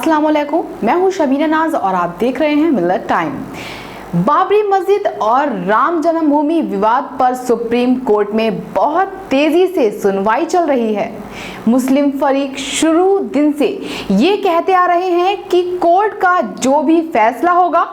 अस्सलाम वालेकुम, मैं हूं शबीना नाज और आप देख रहे हैं मिल्लत टाइम। बाबरी मस्जिद और राम जन्मभूमि विवाद पर सुप्रीम कोर्ट में बहुत तेजी से सुनवाई चल रही है। मुस्लिम फरीक शुरू दिन से ये कहते आ रहे हैं कि कोर्ट का जो भी फैसला होगा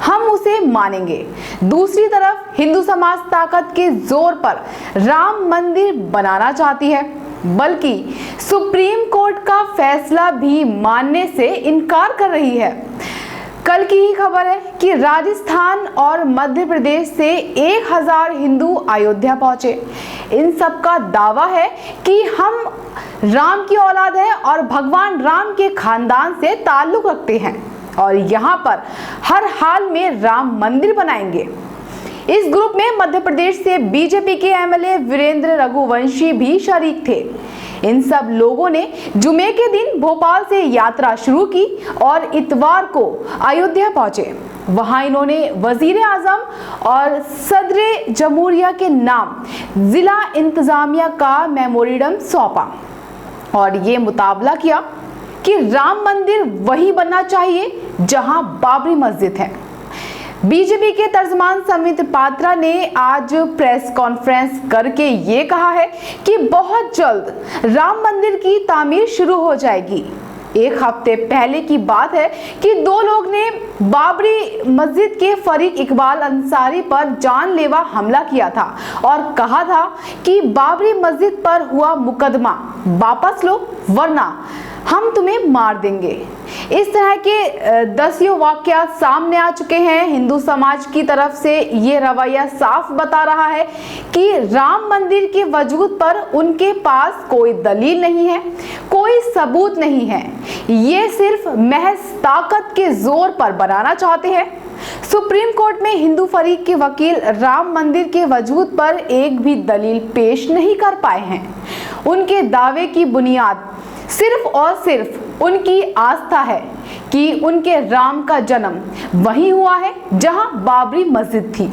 हम उसे मानेंगे। दूसरी तरफ हिंदू समाज ताकत के जोर पर राम मंदिर बनाना चाहती है, बल्कि सुप्रीम कोर्ट का फैसला भी मानने से इनकार कर रही है। कल की ही खबर है कि राजस्थान और मध्य प्रदेश से 1000 हिंदू अयोध्या पहुंचे। इन सब का दावा है कि हम राम की औलाद हैं और भगवान राम के खानदान से ताल्लुक रखते हैं और यहाँ पर हर हाल में राम मंदिर बनाएंगे। इस ग्रुप में मध्य प्रदेश से बीजेपी के एमएलए वीरेंद्र रघुवंशी भी शरीक थे। इन सब लोगों ने जुमे के दिन भोपाल से यात्रा शुरू की और इतवार को अयोध्या पहुंचे। वहां इन्होंने वजीर आजम और सदर जमहूरिया के नाम जिला इंतजामिया का मेमोरेंडम सौंपा और ये मुताबला किया कि राम मंदिर वही बनना चाहिए जहां बाबरी मस्जिद है। बीजेपी के तर्जमान समित पात्रा ने आज प्रेस कॉन्फ्रेंस करके ये कहा है कि बहुत जल्द राम मंदिर की तामीर शुरू हो जाएगी। एक हफ्ते पहले की बात है कि दो लोग ने बाबरी मस्जिद के फरीक इकबाल अंसारी पर जानलेवा हमला किया था और कहा था कि बाबरी मस्जिद पर हुआ मुकदमा वापस लो वरना हम तुम्हें मार देंगे। इस तरह के दसियों वाकयात सामने आ चुके हैं। हिंदू समाज की तरफ से ये रवैया साफ बता रहा है कि राम मंदिर के वजूद पर उनके पास कोई दलील नहीं है, कोई सबूत नहीं है। ये सिर्फ महज ताकत के जोर पर बनाना चाहते हैं। सुप्रीम कोर्ट में हिंदू फरीक के वकील राम मंदिर के वजूद पर एक भी दलील पेश नहीं कर पाए हैं। उनके दावे की बुनियाद सिर्फ और सिर्फ उनकी आस्था है कि उनके राम का जन्म वहीं हुआ है जहां बाबरी मस्जिद थी।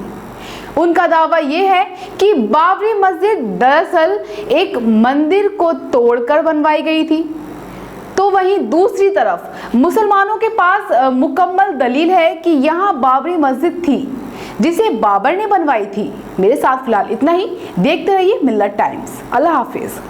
उनका दावा यह है कि बाबरी मस्जिद दरअसल एक मंदिर को तोड़कर बनवाई गई थी। तो वहीं दूसरी तरफ मुसलमानों के पास मुकम्मल दलील है कि यहाँ बाबरी मस्जिद थी जिसे बाबर ने बनवाई थी। मेरे साथ फिलहाल इतना ही। देखते रहिए मिल्लत टाइम्स। अल्लाह हाफिज।